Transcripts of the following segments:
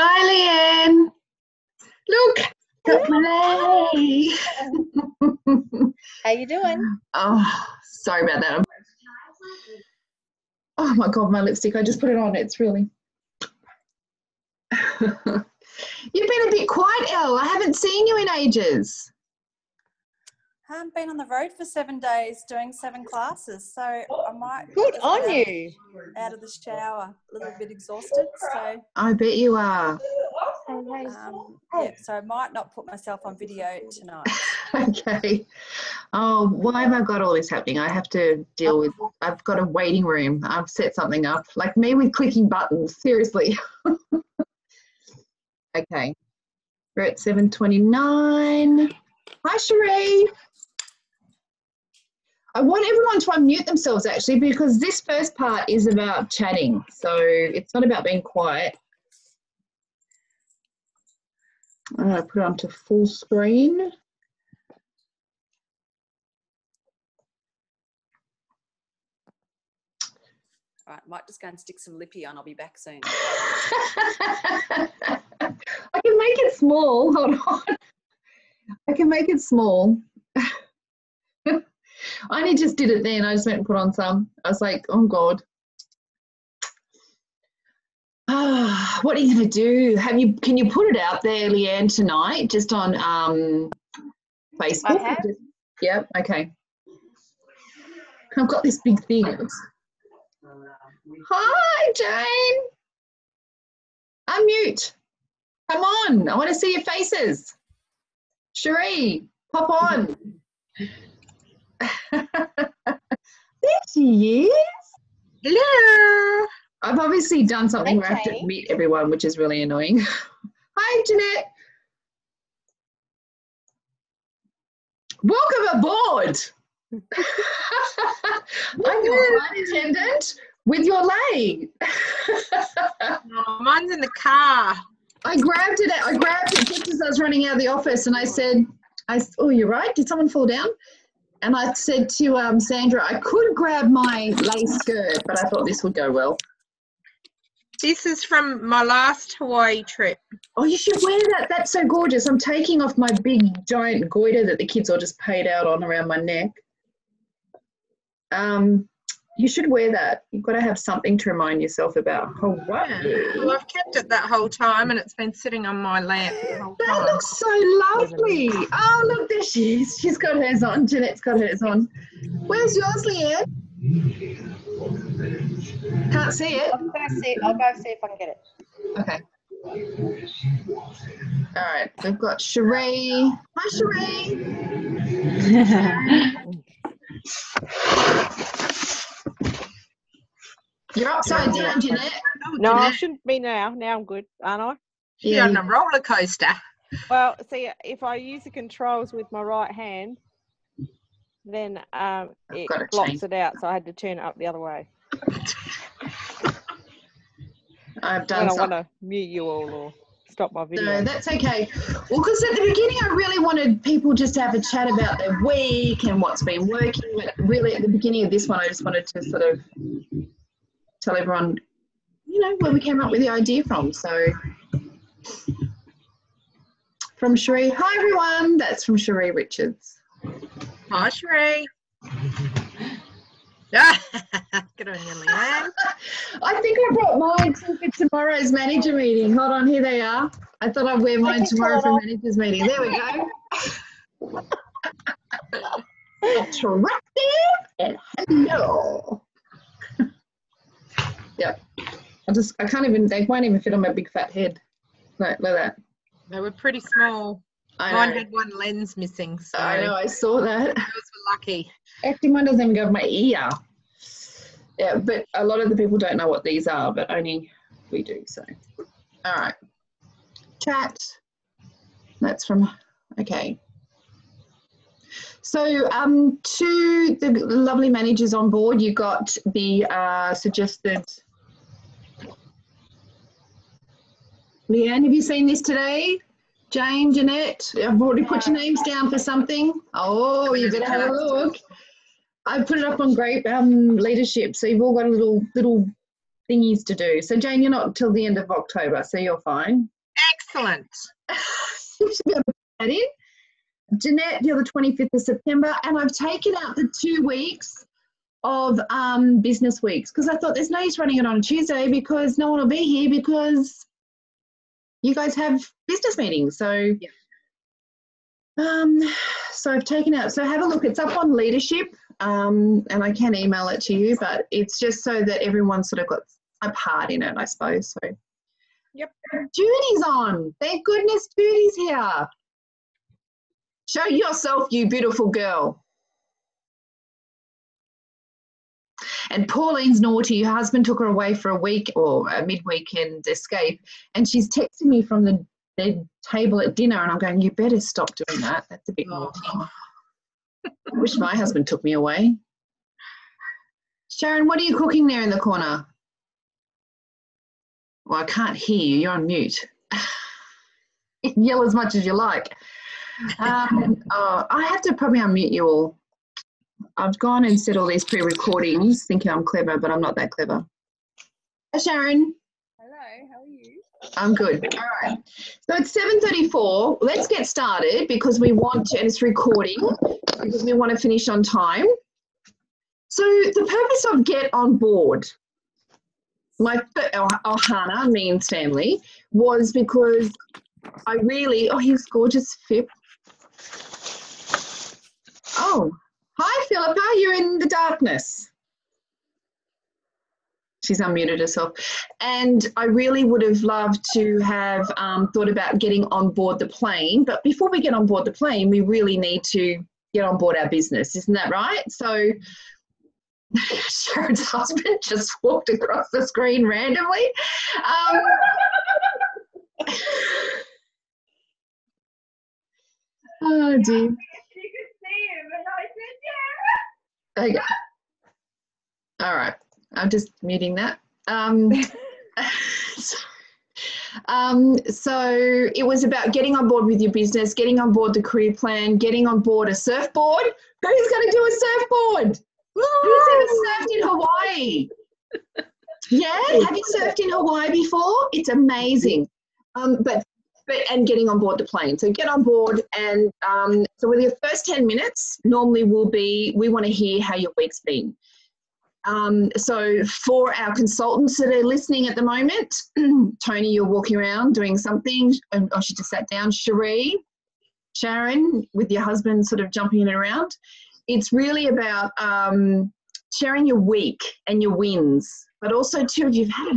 Hi, Leanne. Look, got Malay. How you doing? Oh, sorry about that. Oh my God, my lipstick. I just put it on. It's really. You've been a bit quiet, Elle. I haven't seen you in ages. I've been on the road for 7 days doing 7 classes, so I might Good just on be you. out of the shower, a little bit exhausted. So I bet you are. yeah, so I might not put myself on video tonight. Okay. Oh, why have I got all this happening? I have to deal with. I've got a waiting room. I've set something up, like me with clicking buttons. Seriously. Okay. We're at 7:29. Hi, Cherie. I want everyone to unmute themselves actually, because this first part is about chatting. So it's not about being quiet. I'm going to put it onto full screen. All right, might just go and stick some lippy on. I'll be back soon. I can make it small. Hold on. I can make it small. I only just did it then. I just went and put on some. I was like, oh God. What are you going to do? Can you put it out there, Leanne, tonight, just on Facebook? I have. Yeah, okay. I've got this big thing. Hi, Jane. Unmute. Come on. I want to see your faces. Cherie, pop on. There she is. Hello. I've obviously done something Hey, where I have to Jane. meet everyone, which is really annoying. Hi, Jeanette. Welcome aboard. I'm your flight attendant with your leg. Oh, mine's in the car. I grabbed it just as I was running out of the office, and I said, oh, you're right. Did someone fall down? And I said to Sandra, I could grab my lace skirt, but I thought this would go well. This is from my last Hawaii trip. Oh, you should wear that. That's so gorgeous. I'm taking off my big giant goiter that the kids all just paid out on around my neck. You should wear that. You've got to have something to remind yourself about Hawaii. Well, I've kept it that whole time, and it's been sitting on my lap the whole time. That looks so lovely. Oh, look, there she is. She's got hers on. Jeanette's got hers on. Where's yours, Leanne? Can't see it. I'll go see if I can get it. Okay. All right. We've got Cherie. Hi, Cherie. You're upside down, Jeanette. No, I shouldn't be now. Now I'm good, aren't I? You're on a roller coaster. Well, see, if I use the controls with my right hand, then it blocks it out, so I had to turn it up the other way. I've done when I want to mute you all or stop my video. No, that's okay. Well, because at the beginning I really wanted people just to have a chat about their week and what's been working, but really at the beginning of this one I just wanted to sort of tell everyone, you know, where we came up with the idea from. So from Cherie. Hi, everyone. That's from Cherie Richards. Hi, Cherie. Good on you, Leanne. I think I brought mine for tomorrow's manager meeting. Hold on, here they are. I thought I'd wear mine tomorrow for manager's meeting. There we go. Attractive and hello. Yep. I can't even, they won't even fit on my big fat head. Look at that. They were pretty small. Mine had one lens missing. So I know, I saw that. Those were lucky. Actually, mine doesn't even go over my ear. Yeah, but a lot of the people don't know what these are, but only we do. So, all right. Chat. That's from, okay. So to the lovely managers on board, you got the suggested. Leanne, have you seen this today? Jane, Jeanette, I've already put your names down for something. Oh, you better have a look. I put it up on Great Leadership, so you've all got a little thingies to do. So Jane, you're not till the end of October, so you're fine. Excellent. You should be able to put that in. Jeanette, till the 25th of September, and I've taken out the 2 weeks of business weeks because I thought there's no use running it on a Tuesday because no one will be here because you guys have business meetings. So, so I've taken out. So have a look. It's up on leadership, and I can email it to you, but it's just so that everyone sort of got a part in it, I suppose. So, yep. Judy's on. Thank goodness Judy's here. Show yourself, you beautiful girl. And Pauline's naughty. Her husband took her away for a week or a mid-weekend escape, and she's texting me from the table at dinner, and I'm going, you better stop doing that. That's a bit naughty. I wish my husband took me away. Sharon, what are you cooking there in the corner? Well, I can't hear you. You're on mute. You can yell as much as you like. I have to probably unmute you all. I've gone and set all these pre-recordings thinking I'm clever, but I'm not that clever. Hi, Sharon. Hello, how are you? I'm good. All right. So it's 7:34. Let's get started because we want to, and it's recording, because we want to finish on time. So the purpose of Get On Board, Hannah, me and Stanley, was because I really, he's gorgeous, Pip. Oh, hi, Philippa, you're in the darkness. She's unmuted herself. And I really would have loved to have thought about getting on board the plane. But before we get on board the plane, we really need to get on board our business. Isn't that right? So Sharon's husband just walked across the screen randomly. Oh, dear. Okay. All right. I'm just muting that. So it was about getting on board with your business, getting on board the career plan, getting on board a surfboard. Who's going to do a surfboard? Who's ever surfed in Hawaii? Yeah? Have you surfed in Hawaii before? It's amazing. And getting on board the plane. So get on board, and so with your first 10 minutes normally will be, we want to hear how your week's been. So for our consultants that are listening at the moment, Tony, you're walking around doing something, and she just sat down. Cherie, Sharon, with your husband sort of jumping in and around. It's really about sharing your week and your wins, but also too, if you've had a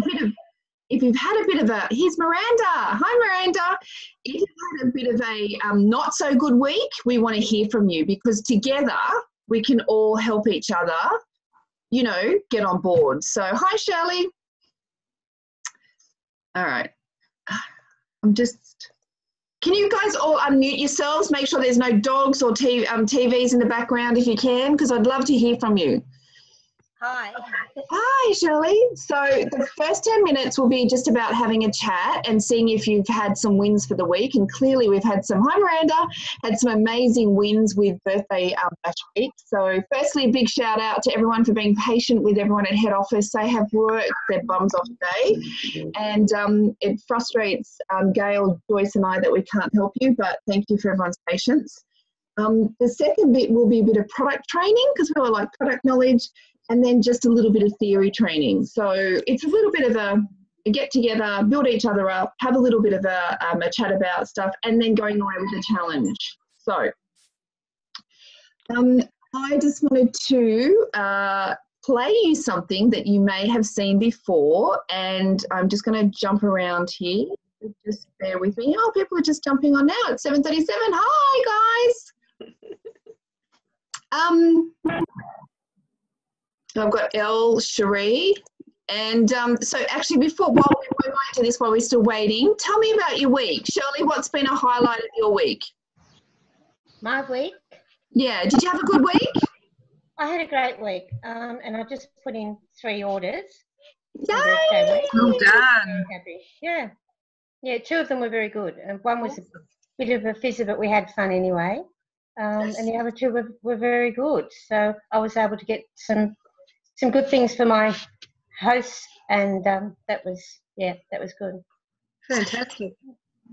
bit of a, here's Miranda. Hi, Miranda. If you've had a bit of a not so good week, we want to hear from you, because together we can all help each other, you know, get on board. So, hi, Shirley. All right. Can you guys all unmute yourselves? Make sure there's no dogs or TVs in the background if you can, because I'd love to hear from you. Hi. Hi, Shirley. So the first 10 minutes will be just about having a chat and seeing if you've had some wins for the week. And clearly we've had some, hi Miranda, had some amazing wins with birthday bash week. So firstly, a big shout out to everyone for being patient with everyone at head office. They have worked their bums off today. And it frustrates Gail, Joyce and I that we can't help you, but thank you for everyone's patience. The second bit will be a bit of product training, because we all like product knowledge, and then just a little bit of theory training. So it's a little bit of a get together, build each other up, have a little bit of a chat about stuff, and then going away with a challenge. So I just wanted to play you something that you may have seen before, and I'm just going to jump around here. Just bear with me. Oh, people are just jumping on now. It's 7:37. Hi, guys. I've got Elle, Cherie, and so actually while we might do this while we're still waiting, tell me about your week. Shirley, what's been a highlight of your week? My week? Yeah, did you have a good week? I had a great week, and I just put in 3 orders. Yay! Well done. Happy. Yeah, 2 of them were very good, and one was a bit of a fizzer, but we had fun anyway, and the other 2 were very good. So I was able to get some good things for my hosts and that was good. Fantastic.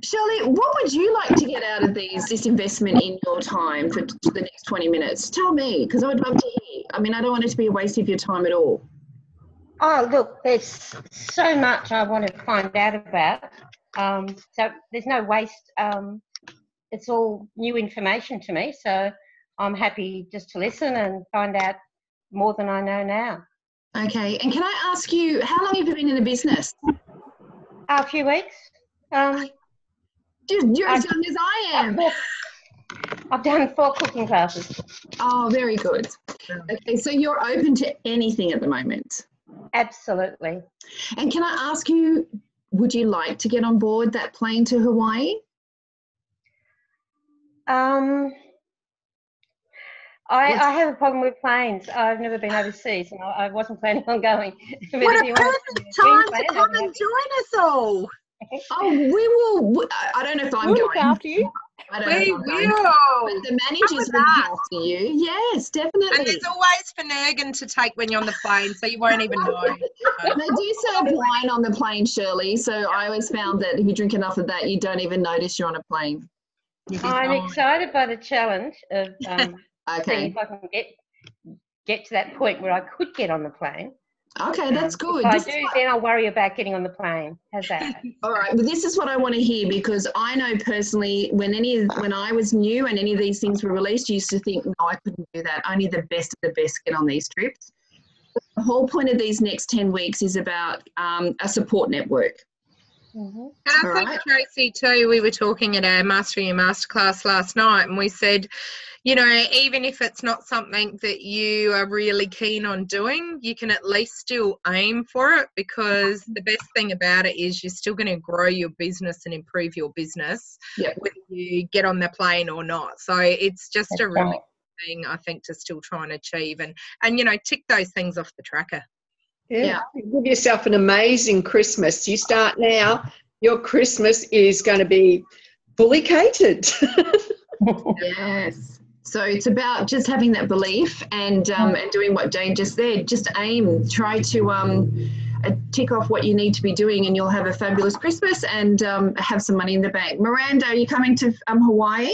Shirley, what would you like to get out of this investment in your time for the next 20 minutes? Tell me, because I would love to hear. I mean, I don't want it to be a waste of your time at all. Oh, look, there's so much I want to find out about. So there's no waste. It's all new information to me, so I'm happy just to listen and find out more than I know now. Okay, and can I ask you, how long have you been in the business? A few weeks. You're as young as I am. I've done 4 cooking classes. Oh, very good. Okay, so you're open to anything at the moment? Absolutely. And can I ask you, would you like to get on board that plane to Hawaii? I have a problem with planes. I've never been overseas, and I wasn't planning on going. What a perfect time to come and join us all. Oh, we will. I don't know if I'm We'll look going. after you. I don't know if I'm going. But the managers will look after you. Yes, definitely. And there's always Finnegan to take when you're on the plane, so you won't even know. They do serve wine on the plane, Shirley. So I always found that if you drink enough of that, you don't even notice you're on a plane. I'm excited by the challenge of seeing if I can get to that point where I could get on the plane. Okay, that's good. If I do, then I'll worry about getting on the plane. How's that? All right, well, this is what I want to hear, because I know personally when I was new and any of these things were released, you used to think, no, I couldn't do that. Only the best of the best get on these trips. The whole point of these next 10 weeks is about a support network. Mm-hmm. And I think, Tracy, too, we were talking at our Master Your Masterclass last night, and we said, you know, even if it's not something that you are really keen on doing, you can at least still aim for it, because the best thing about it is you're still going to grow your business and improve your business, whether you get on the plane or not. So it's just a really good thing, I think, to still try and achieve and you know, tick those things off the tracker. Yeah. Give yourself an amazing Christmas. You start now, your Christmas is going to be fully catered. Yes. So it's about just having that belief and doing what Jane just said. Just aim. Try to tick off what you need to be doing, and you'll have a fabulous Christmas and have some money in the bank. Miranda, are you coming to Hawaii?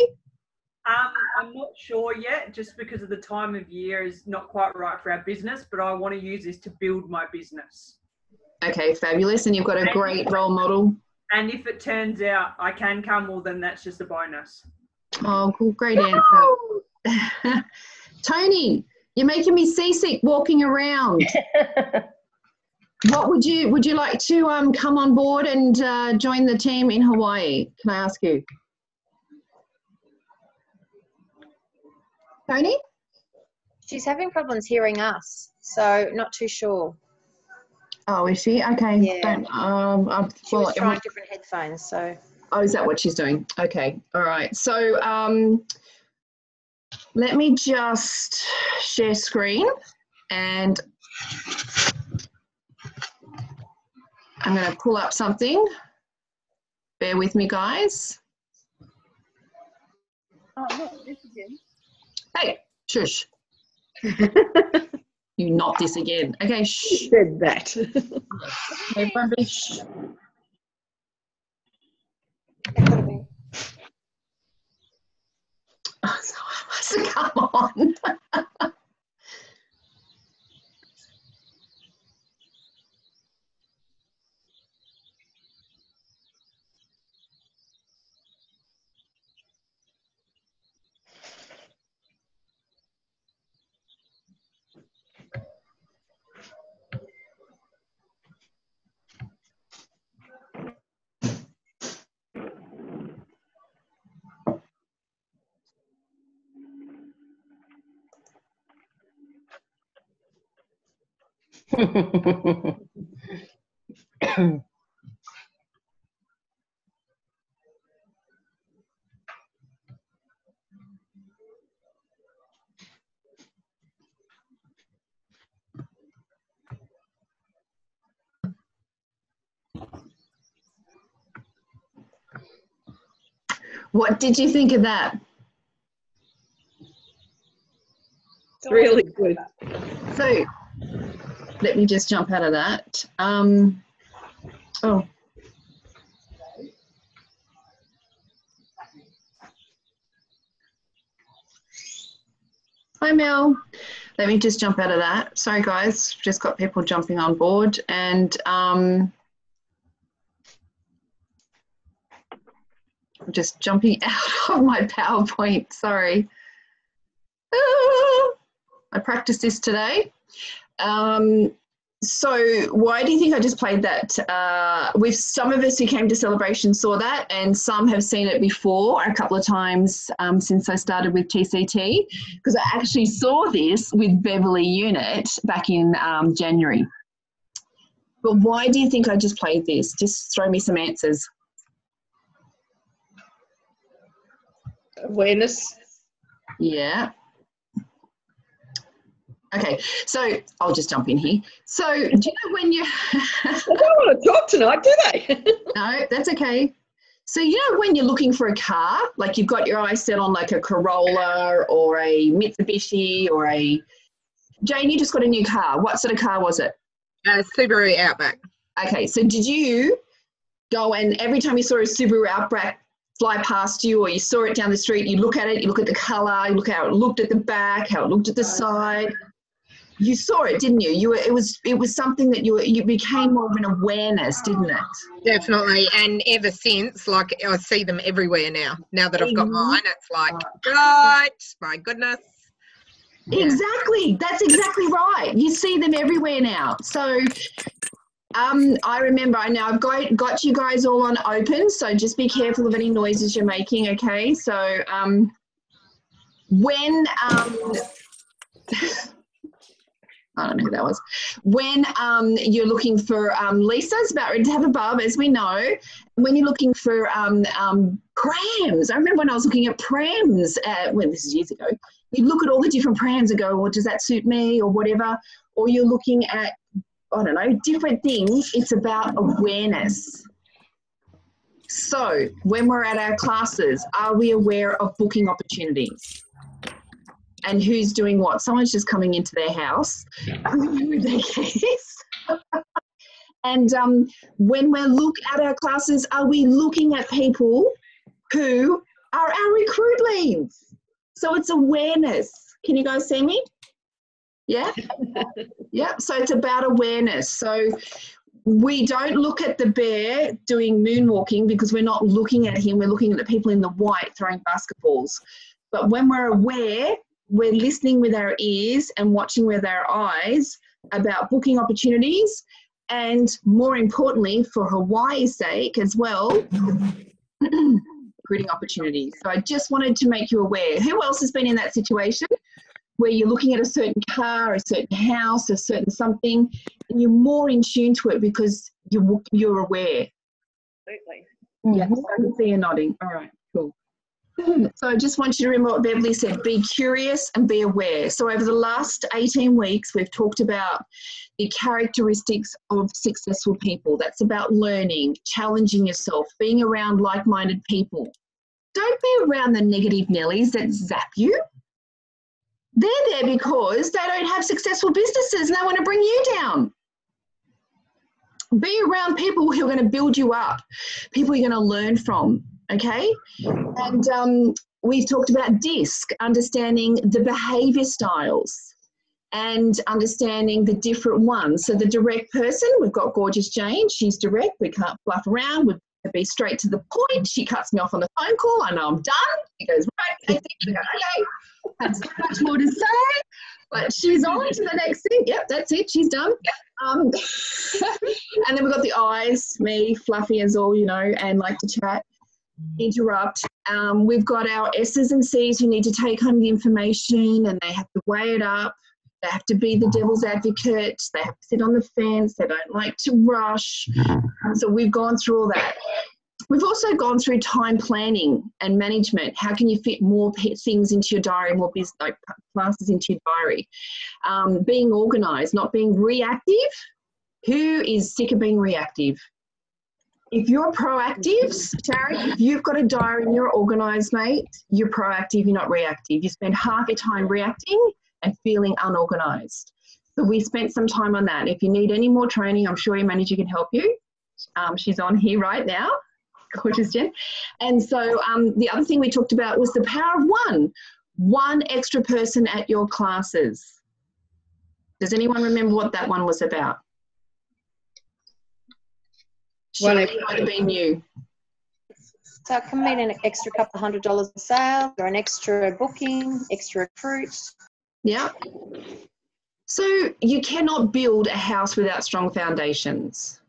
I'm not sure yet, just because of the time of year is not quite right for our business, but I want to use this to build my business. Okay, fabulous. And you've got a great role model. And if it turns out I can come, well, then that's just a bonus. Oh, cool. Great answer. Tony, you're making me seasick walking around. What would you like to come on board and join the team in Hawaii? Can I ask you? Tony? She's having problems hearing us, so not too sure. Oh, is she? Okay. Yeah. She was trying different headphones, so. Oh, is that what she's doing? Okay. All right. So let me just share screen, and I'm going to pull up something. Bear with me, guys. Oh, look, this is him. Hey, shush. You not this again. Okay, shh. Said that. Everyone be shh. Oh, so come on. What did you think of that? Really good. So let me just jump out of that. Oh. Hi, Mel. Let me just jump out of that. Sorry, guys. Just got people jumping on board. And I'm just jumping out of my PowerPoint. Sorry. I practiced this today. So why do you think I just played that? With some of us who came to Celebration saw that, and some have seen it before a couple of times since I started with TCT, because I actually saw this with Beverly Unit back in January. But why do you think I just played this? Just throw me some answers. Awareness. Yeah. Okay, so I'll just jump in here. So do you know when you... They don't want to talk tonight, do they? No, that's okay. So you know when you're looking for a car, like you've got your eyes set on like a Corolla or a Mitsubishi or a... Jane, you just got a new car. What sort of car was it? Subaru Outback. Okay, so did you go and every time you saw a Subaru Outback fly past you or you saw it down the street, you look at it, you look at the colour, you look how it looked at the back, how it looked at the side... You saw it, didn't you? It was something that you became more of an awareness, didn't it? Definitely, and ever since, like I see them everywhere now. Now that I've got mine, it's like, right, my goodness. Exactly, that's exactly right. You see them everywhere now. So, I remember. Now I've got you guys all on open, so just be careful of any noises you're making. Okay, so when I don't know who that was. When you're looking for Lisa's about ready to have a bub, as we know. When you're looking for prams, I remember when I was looking at prams, well, this is years ago, you look at all the different prams and go, well, does that suit me or whatever? Or you're looking at, I don't know, different things. It's about awareness. So when we're at our classes, are we aware of booking opportunities? And who's doing what? Someone's just coming into their house with their keys. And when we look at our classes, are we looking at people who are our recruit leads? So it's awareness. Can you guys see me? Yeah? Yeah, so it's about awareness. So we don't look at the bear doing moonwalking because we're not looking at him. We're looking at the people in the white throwing basketballs. But when we're aware, we're listening with our ears and watching with our eyes about booking opportunities, and more importantly, for Hawaii's sake as well, recruiting opportunities. So I just wanted to make you aware. Who else has been in that situation where you're looking at a certain car, a certain house, a certain something, and you're more in tune to it because you're aware? Absolutely. Yeah, so I can see you nodding. All right, cool. So I just want you to remember what Beverly said, be curious and be aware. So over the last 18 weeks, we've talked about the characteristics of successful people. That's about learning, challenging yourself, being around like-minded people. Don't be around the negative Nellies that zap you. They're there because they don't have successful businesses and they want to bring you down. Be around people who are going to build you up, people you're going to learn from. Okay, and we've talked about DISC, understanding the behaviour styles and understanding the different ones. So the direct person, we've got gorgeous Jane, she's direct, we can't fluff around, we'd be straight to the point. She cuts me off on the phone call, I know I'm done. She goes, right, that's it. I go, okay, that's so much more to say, but she's on to the next thing. Yep, that's it, she's done. And then we've got the eyes, me, fluffy as all, you know, and like to chat. Interrupt. We've got our S's and C's who need to take home the information and they have to weigh it up. They have to be the devil's advocate. They have to sit on the fence. They don't like to rush. So we've gone through all that. We've also gone through time planning and management. How can you fit more things into your diary, more business, like classes into your diary? Being organised, not being reactive. Who is sick of being reactive? If you're proactive, Shari, if you've got a diary and you're organised, mate, you're proactive, you're not reactive. You spend half your time reacting and feeling unorganised. So we spent some time on that. If you need any more training, I'm sure your manager can help you. She's on here right now. Gorgeous, Jen. And so the other thing we talked about was the power of one extra person at your classes. Does anyone remember what that one was about? Shirley, it might have been you. So it can mean an extra couple $100 a sale, or an extra booking, extra recruit. Yeah. So you cannot build a house without strong foundations.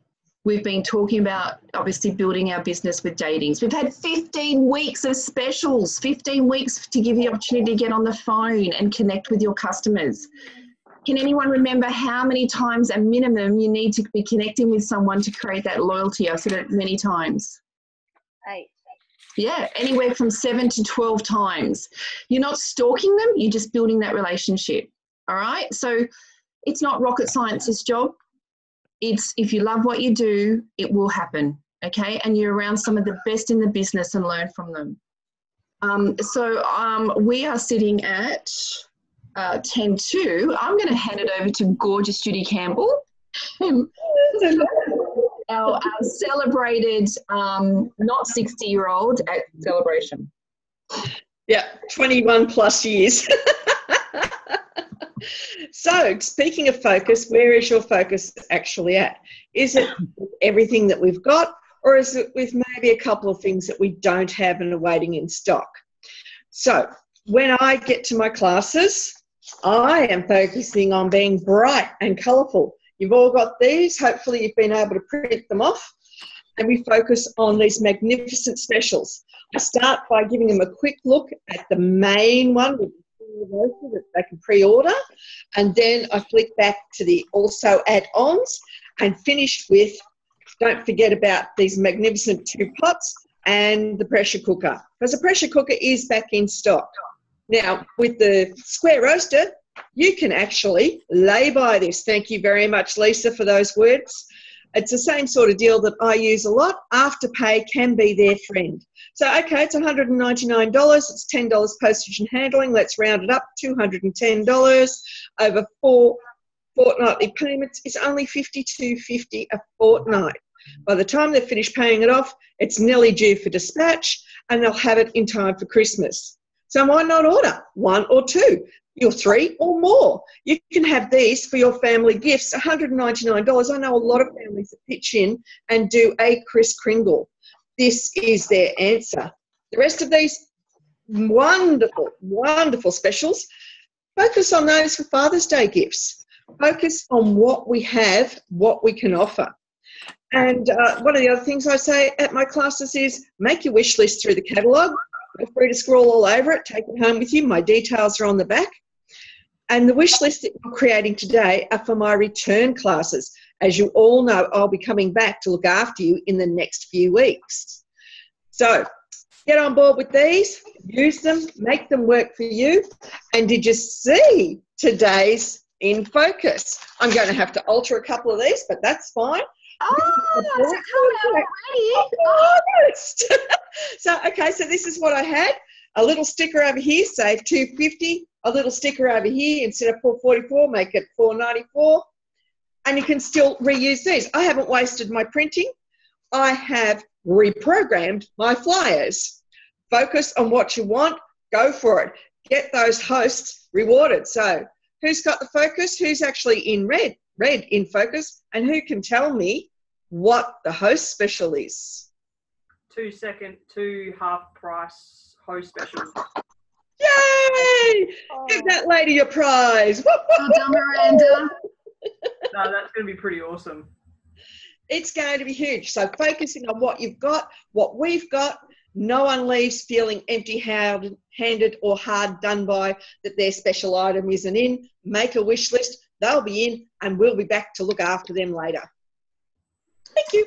We've been talking about obviously building our business with datings. We've had 15 weeks of specials, 15 weeks to give you the opportunity to get on the phone and connect with your customers. Can anyone remember how many times a minimum you need to be connecting with someone to create that loyalty? I've said it many times. 8. Yeah, anywhere from 7 to 12 times. You're not stalking them, you're just building that relationship. All right? So it's not rocket science's job. It's if you love what you do, it will happen. Okay? And you're around some of the best in the business and learn from them. We are sitting at 10:02. I'm going to hand it over to gorgeous Judy Campbell. Our celebrated not 60-year-old at Celebration. Yeah, 21 plus years. So, speaking of focus, where is your focus actually at? Is it everything that we've got, or is it with maybe a couple of things that we don't have and are waiting in stock? So, when I get to my classes, I am focusing on being bright and colourful. You've all got these. Hopefully you've been able to print them off. And we focus on these magnificent specials. I start by giving them a quick look at the main one with the that they can pre-order. And then I flick back to the also add-ons and finish with, don't forget about these magnificent 2 pots and the pressure cooker. Because the pressure cooker is back in stock. Now, with the square roaster, you can actually lay by this. Thank you very much, Lisa, for those words. It's the same sort of deal that I use a lot. Afterpay can be their friend. So, okay, it's $199. It's $10 postage and handling. Let's round it up, $210 over 4 fortnightly payments is only $52.50 a fortnight. By the time they've finished paying it off, it's nearly due for dispatch, and they'll have it in time for Christmas. So why not order 1 or 2, or 3 or more? You can have these for your family gifts, $199. I know a lot of families that pitch in and do a Kris Kringle. This is their answer. The rest of these wonderful, wonderful specials, focus on those for Father's Day gifts. Focus on what we have, what we can offer. And one of the other things I say at my classes is make your wish list through the catalogue. Feel free to scroll all over it, take it home with you. My details are on the back. And the wish list that we're creating today are for my return classes. As you all know, I'll be coming back to look after you in the next few weeks. So get on board with these, use them, make them work for you. And did you see today's In Focus? I'm going to have to alter a couple of these, but that's fine. Oh, that's a already. So, okay, so this is what I had. A little sticker over here, save $250. A little sticker over here, instead of $444, make it $494. And you can still reuse these. I haven't wasted my printing. I have reprogrammed my flyers. Focus on what you want. Go for it. Get those hosts rewarded. So who's got the focus? Who's actually in red in focus? And who can tell me what the host special is? 2 half price host specials. Yay! Oh. Give that lady your prize. Well done, Miranda. No, that's going to be pretty awesome. It's going to be huge. So focusing on what you've got, what we've got, no one leaves feeling empty-handed or hard done by that their special item isn't in. Make a wish list. They'll be in, and we'll be back to look after them later. Thank you.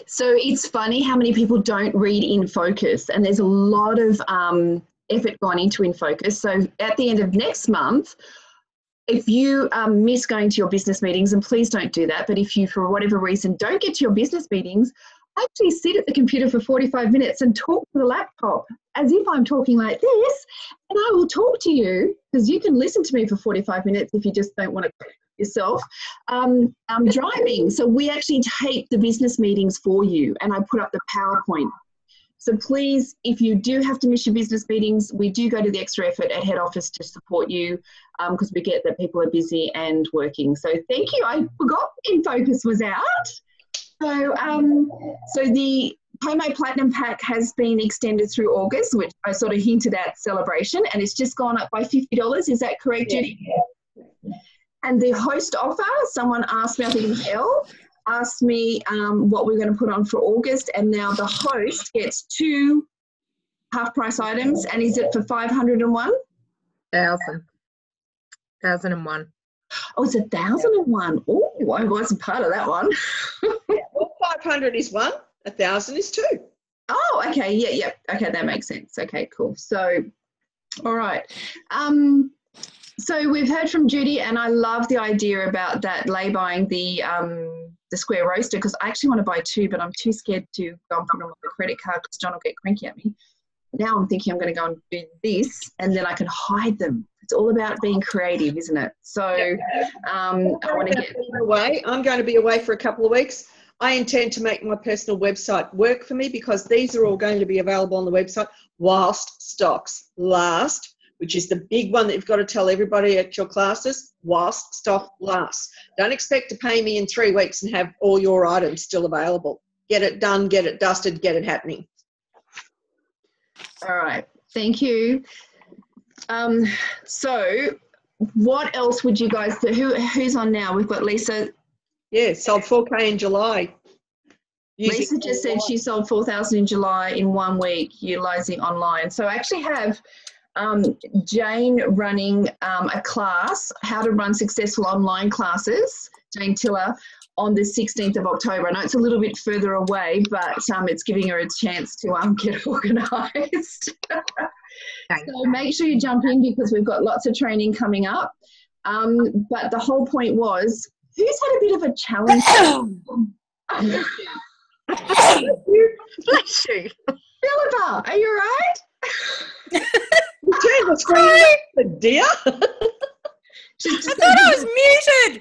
So it's funny how many people don't read In Focus, and there's a lot of effort gone into In Focus. So at the end of next month, if you miss going to your business meetings, and please don't do that, but if you, for whatever reason, don't get to your business meetings, actually sit at the computer for 45 minutes and talk to the laptop as if I'm talking like this, and I will talk to you, because you can listen to me for 45 minutes if you just don't want to yourself. I'm driving. So we actually tape the business meetings for you, and I put up the PowerPoint. So please, if you do have to miss your business meetings, we do go to the extra effort at head office to support you, because we get that people are busy and working. So thank you. I forgot In Focus was out. So, so the Pomo Platinum Pack has been extended through August, which I sort of hinted at celebration, and it's just gone up by $50. Is that correct, Judy? Yeah. And the host offer, someone asked me, I think it was Elle, asked me what we're going to put on for August, and now the host gets 2 half-price items, and is it for 501? 1,001. Oh, it's 1,001. Oh, I wasn't part of that one. Yeah, well, 500 is 1, 1,000 is 2. Oh, okay. Yeah. Okay, that makes sense. Okay, cool. So, all right. So we've heard from Judy, and I love the idea about that lay-buying the square roaster, because I actually want to buy 2, but I'm too scared to go and put them on the credit card because John will get cranky at me. Now I'm thinking I'm going to go and do this, and then I can hide them. It's all about being creative, isn't it? So I want to get away. I'm going to be away for a couple of weeks. I intend to make my personal website work for me, because these are all going to be available on the website whilst stocks last, which is the big one that you've got to tell everybody at your classes, whilst stock lasts. Don't expect to pay me in 3 weeks and have all your items still available. Get it done, get it dusted, get it happening. All right, thank you. So what else would you guys do? Who's on now? We've got Lisa. Yeah, sold 4K in July. Lisa just said she sold 4,000 in July in 1 week, utilising online. So I actually have Jane running a class, how to run successful online classes, Jane Tiller, on the 16th of October. I know it's a little bit further away, but it's giving her a chance to get organised. So make sure you jump in, because we've got lots of training coming up. But the whole point was, who's had a bit of a challenge? Bless you. Philippa, are you all right? You turned the screen, dear. I thought I was muted.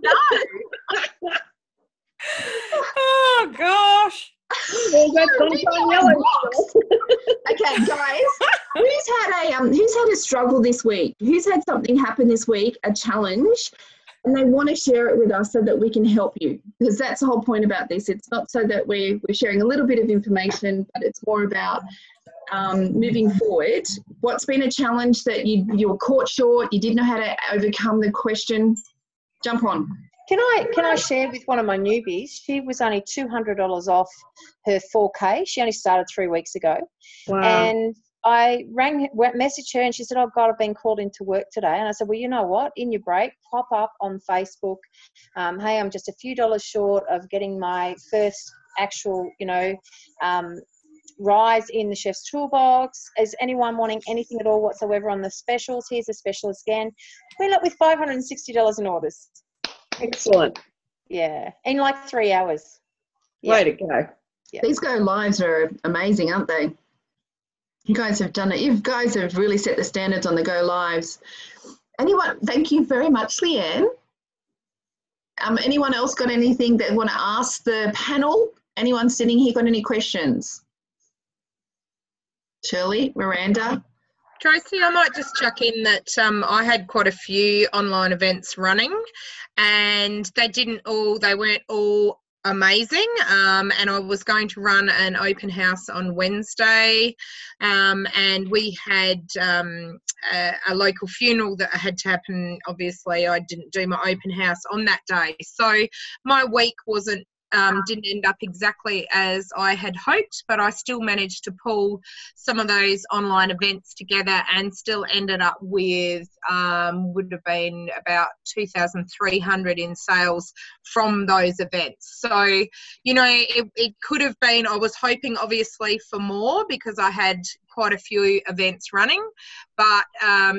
No. Oh gosh. Okay, guys, who's had a struggle this week? Who's had something happen this week, a challenge, and they want to share it with us so that we can help you? Because that's the whole point about this. It's not so that we're sharing a little bit of information, but it's more about moving forward. What's been a challenge that you were caught short, you didn't know how to overcome the question? Jump on. Can I share with one of my newbies? She was only $200 off her 4K. She only started 3 weeks ago. Wow. And I messaged her, and she said, "Oh God, I've been called into work today." And I said, "Well, you know what? In your break, pop up on Facebook. Hey, I'm just a few dollars short of getting my first actual, rise in the Chef's Toolbox. Is anyone wanting anything at all whatsoever on the specials? Here's the specials again." We ended up with $560 in orders. Excellent. Yeah, in like 3 hours. Yeah. Way to go. Yeah. These go lives are amazing, aren't they? You guys have done it. You guys have really set the standards on the go lives. Anyone? Thank you very much, Leanne. Anyone else got anything that want to ask the panel? Anyone sitting here got any questions? Shirley, Miranda? Tracy, I might just chuck in that I had quite a few online events running, and they weren't all amazing, and I was going to run an open house on Wednesday, and we had a local funeral that had to happen. Obviously I didn't do my open house on that day, so my week didn't end up exactly as I had hoped, but I still managed to pull some of those online events together and still ended up with would have been about 2,300 in sales from those events. So, it could have been, I was hoping obviously for more, because I had quite a few events running, but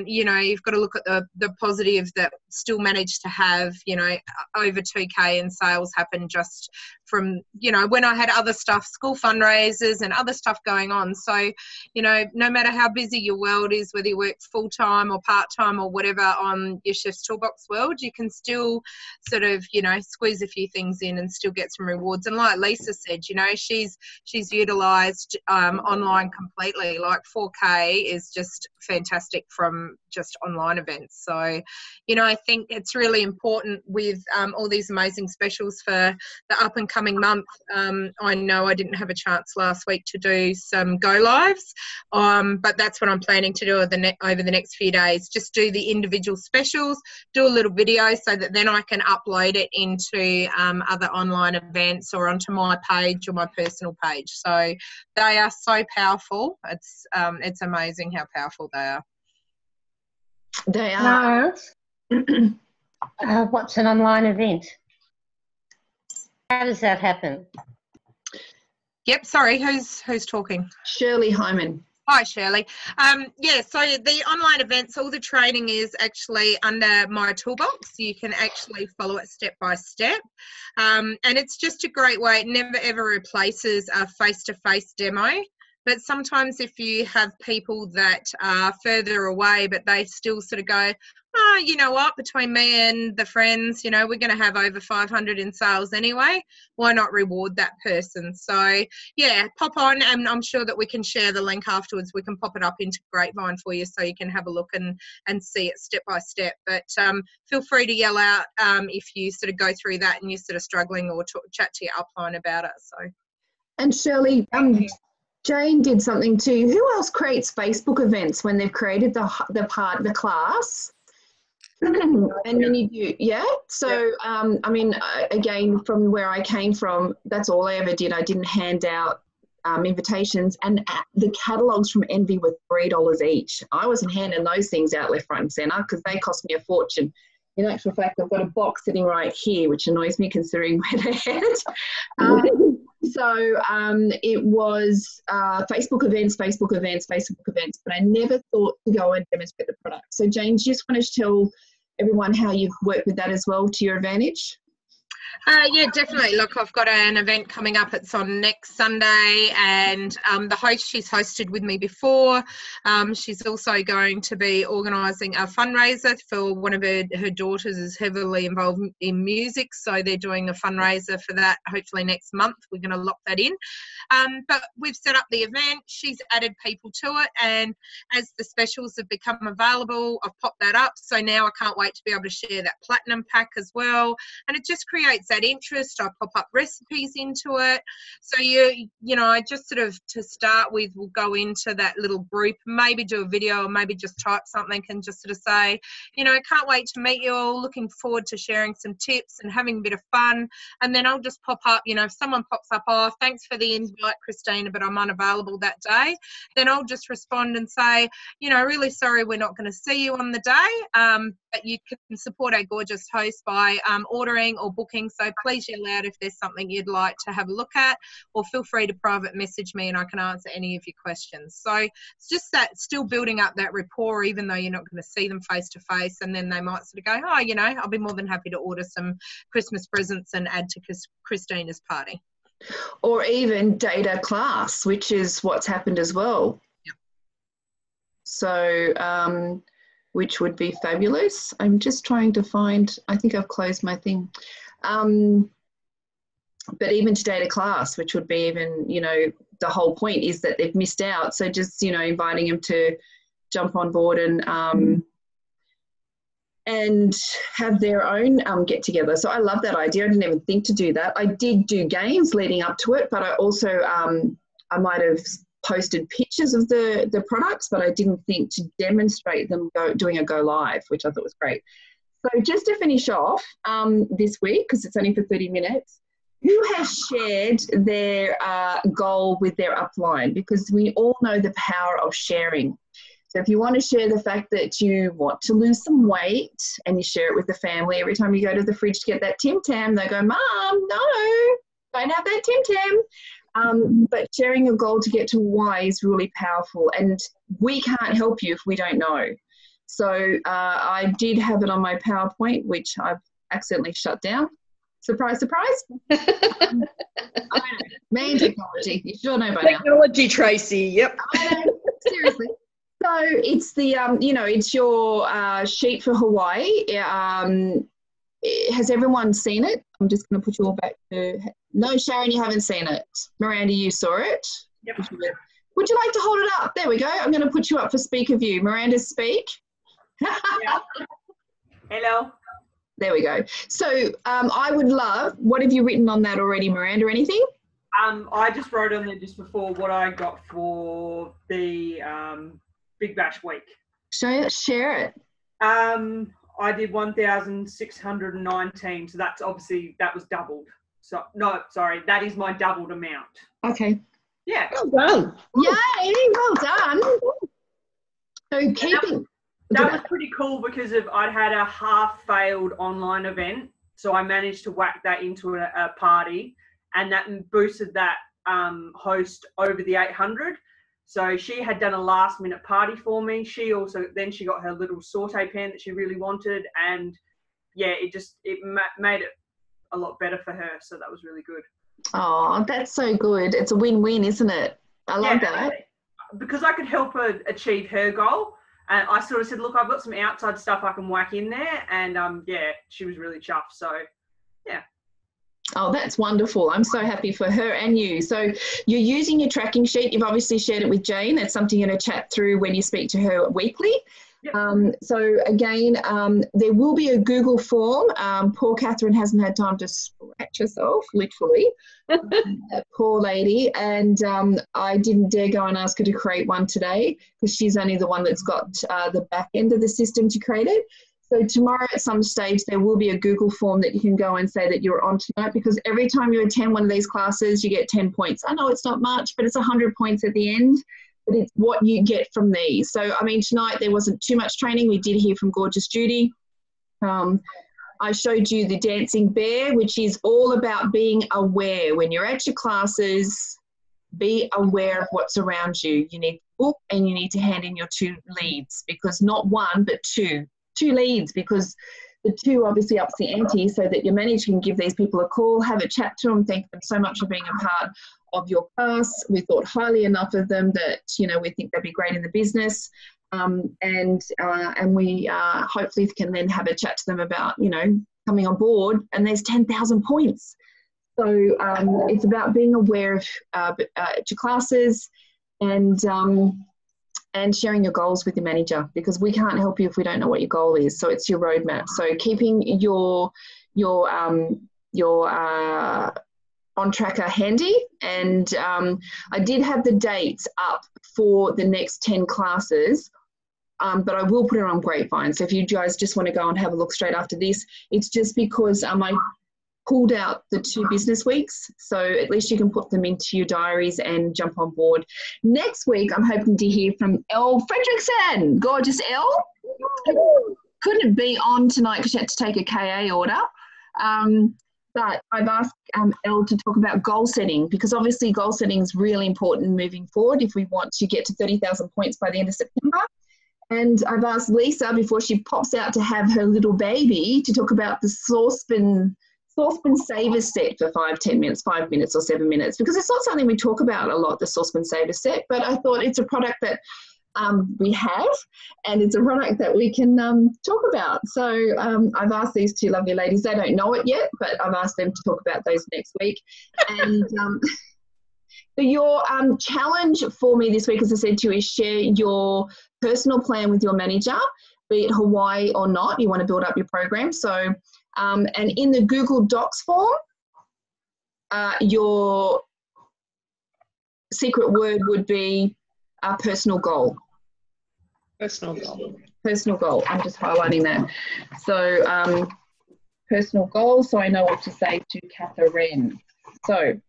you know, you've got to look at the positive that still managed to have, you know, over 2K in sales happen just from, you know, when I had other stuff, school fundraisers and other stuff going on. So, you know, no matter how busy your world is, whether you work full-time or part-time or whatever on your Chef's Toolbox world, you can still sort of, you know, squeeze a few things in and still get some rewards. And like Lisa said, you know, she's utilised online completely. Like 4K is just fantastic from just online events. So, you know, I think it's really important with all these amazing specials for the up and coming month. I know I didn't have a chance last week to do some go lives, but that's what I'm planning to do over the next few days. Just do the individual specials, do a little video so that then I can upload it into other online events or onto my page or my personal page. So they are so powerful. It's amazing how powerful they are. They are. What's an online event? How does that happen? Yep, sorry, who's talking? Shirley Hyman. Hi, Shirley. Yeah, so the online events, all the training is actually under my toolbox. You can actually follow it step by step. And it's just a great way. It never, ever replaces a face-to-face demo. But sometimes if you have people that are further away, but they still sort of go, oh, you know what, between me and the friends, you know, we're going to have over 500 in sales anyway. Why not reward that person? So, yeah, pop on, and I'm sure that we can share the link afterwards. We can pop it up into Grapevine for you so you can have a look and see it step by step. But feel free to yell out if you sort of go through that and you're sort of struggling, or chat to your upline about it. So. And Shirley, Jane did something too. Who else creates Facebook events when they've created the class? And then you do, yeah. So, I mean, again, from where I came from, that's all I ever did. I didn't hand out invitations, and the catalogues from Envy were $3 each. I wasn't handing those things out left, right, and centre because they cost me a fortune. In actual fact, I've got a box sitting right here, which annoys me considering where they're headed. So it was Facebook events, but I never thought to go and demonstrate the product. So Jane, do you just want to tell everyone how you've worked with that as well to your advantage? Yeah, definitely. Look, I've got an event coming up. It's on next Sunday, and the host, she's hosted with me before. She's also going to be organising a fundraiser for one of her daughters is heavily involved in music, so they're doing a fundraiser for that hopefully next month. We're going to lock that in. But we've set up the event. She's added people to it, and as the specials have become available, I've popped that up. So now I can't wait to be able to share that platinum pack as well, and it just creates that interest. I pop up recipes into it. So you know, I just sort of, to start with, will go into that little group, maybe do a video or maybe just type something and just sort of say, you know, can't wait to meet you all, looking forward to sharing some tips and having a bit of fun. And then I'll just pop up, you know, if someone pops up, oh, thanks for the invite, Christina, but I'm unavailable that day, then I'll just respond and say, you know, really sorry we're not going to see you on the day, but you can support our gorgeous host by ordering or booking. So please yell out if there's something you'd like to have a look at, or feel free to private message me and I can answer any of your questions. So it's just that still building up that rapport, even though you're not going to see them face to face, and then they might sort of go, oh, you know, I'll be more than happy to order some Christmas presents and add to Christina's party. Or even data class, which is what's happened as well. Yep. So, which would be fabulous. I'm just trying to find, I think I've closed my thing. But even to data class, which would be even, you know, the whole point is that they've missed out. So just, you know, inviting them to jump on board and have their own get together. So I love that idea. I didn't even think to do that. I did do games leading up to it, but I also, I might have posted pictures of the products, but I didn't think to demonstrate them doing a go live, which I thought was great. So just to finish off this week, because it's only for 30 minutes, who has shared their goal with their upline? Because we all know the power of sharing. So if you want to share the fact that you want to lose some weight and you share it with the family, every time you go to the fridge to get that Tim Tam, they go, Mom, no, don't have that Tim Tam. But sharing your goal to get to Hawaii is really powerful, and we can't help you if we don't know. So I did have it on my PowerPoint, which I've accidentally shut down. Surprise, surprise. I know. Man, technology. You should know by now. Technology, Tracy. Yep. I know. Seriously. So it's the, it's your sheet for Hawaii. Has everyone seen it? I'm just going to put you all back to... No, Sharon, you haven't seen it. Miranda, you saw it. Yep. Would you like to hold it up? There we go. I'm going to put you up for speaker view. Miranda, speak. Yeah. Hello. There we go. So I would love, what have you written on that already, Miranda? Anything? I just wrote on there just before what I got for the Big Bash week. Share it. I did 1,619. So that's obviously, that was doubled. So, no, sorry, that is my doubled amount. Okay. Yeah. Well done. Yay, well done. So keeping... That was pretty cool because I'd had a half-failed online event. So I managed to whack that into a party, and that boosted that host over the 800. So she had done a last-minute party for me. She got her little saute pan that she really wanted, and yeah, it made it a lot better for her. So that was really good. Oh, that's so good. It's a win-win, isn't it? I love that. Because I could help her achieve her goal. And I sort of said, look, I've got some outside stuff I can whack in there. And, she was really chuffed. So, yeah. Oh, that's wonderful. I'm so happy for her and you. So you're using your tracking sheet. You've obviously shared it with Jane. That's something you're going to chat through when you speak to her weekly. Yep. So again, there will be a Google form. Poor Catherine hasn't had time to scratch herself, literally. That poor lady. And I didn't dare go and ask her to create one today because she's only the one that's got the back end of the system to create it. So tomorrow at some stage, there will be a Google form that you can go and say that you're on tonight, because every time you attend one of these classes, you get 10 points. I know it's not much, but it's 100 points at the end. But it's what you get from these. So, I mean, tonight there wasn't too much training. We did hear from Gorgeous Judy. I showed you the Dancing Bear, which is all about being aware. When you're at your classes, be aware of what's around you. You need to book and you need to hand in your 2 leads, because not one, but 2 leads, because the 2 obviously ups the ante, so that your manager can give these people a call, have a chat to them, thank them so much for being a part of your class. We thought highly enough of them that, we think they'd be great in the business. And we hopefully can then have a chat to them about, coming on board, and there's 10,000 points. So it's about being aware of your classes and sharing your goals with your manager, because we can't help you if we don't know what your goal is. So it's your roadmap. So keeping your on tracker handy, and I did have the dates up for the next 10 classes, but I will put it on Grapevine. So if you guys just want to go and have a look straight after this, it's just because I pulled out the 2 business weeks, so at least you can put them into your diaries and jump on board. Next week, I'm hoping to hear from Elle Fredrickson. Gorgeous Elle. Couldn't be on tonight because she had to take a KA order. But I've asked Elle to talk about goal setting, because obviously goal setting is really important moving forward if we want to get to 30,000 points by the end of September. And I've asked Lisa, before she pops out to have her little baby, to talk about the saucepan saver set for 5 minutes or 7 minutes, because it's not something we talk about a lot, the saucepan saver set, but I thought it's a product that we have, and it's a product that we can talk about. So I've asked these 2 lovely ladies, they don't know it yet, but I've asked them to talk about those next week. And so your challenge for me this week, as I said to you, is share your personal plan with your manager, be it Hawaii or not. You want to build up your program. So, and in the Google Docs form, your secret word would be a personal goal. Personal goal. Personal goal. I'm just highlighting that. So personal goal, so I know what to say to Catherine. So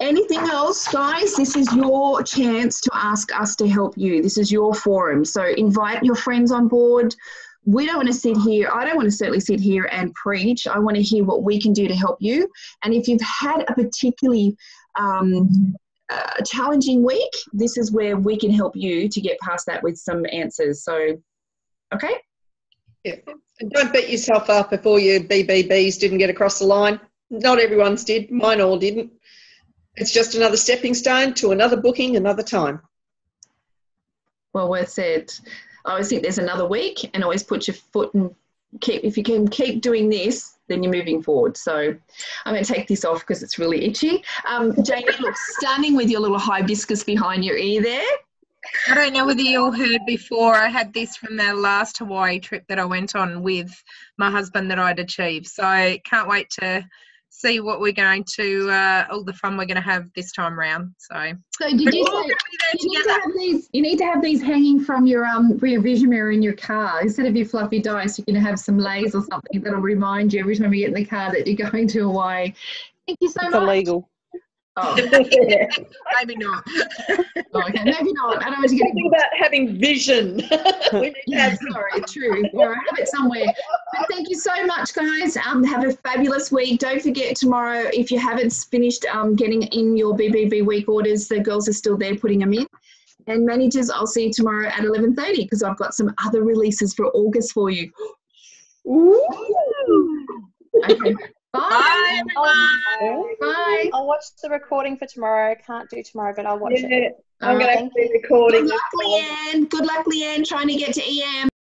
anything else, guys? This is your chance to ask us to help you. This is your forum. So invite your friends on board. We don't want to sit here. I don't want to certainly sit here and preach. I want to hear what we can do to help you. And if you've had a particularly a challenging week, this is where we can help you to get past that with some answers. So, okay? Yeah. And don't beat yourself up if all your BBBs didn't get across the line. Not everyone's did. Mine all didn't. It's just another stepping stone to another booking, another time. Well worth said. I always think there's another week, and always put your foot and if you can keep doing this, then you're moving forward. So I'm going to take this off because it's really itchy. Jamie, you look stunning with your little hibiscus behind your ear there. I don't know whether you all heard before, I had this from the last Hawaii trip that I went on with my husband that I'd achieved. So can't wait to see what we're going to, all the fun we're going to have this time around. So did you say you need to have these hanging from your vision mirror in your car instead of your fluffy dice? You can have some lays or something that'll remind you every time you get in the car that you're going to Hawaii. Thank you so much. It's illegal. Oh. Maybe not. Oh, okay, maybe not. I don't want to get Think about having vision. We need to have sorry, true. Or I have it somewhere. But thank you so much, guys. Have a fabulous week. Don't forget tomorrow, if you haven't finished getting in your BBB week orders, the girls are still there putting them in. And managers, I'll see you tomorrow at 11:30 because I've got some other releases for August for you. Ooh. Okay. Bye, everyone. Bye. I'll watch the recording for tomorrow. I can't do tomorrow, but I'll watch it. I'm going to have to be recording. Good luck, Leanne. Good luck, Leanne, trying to get to EM.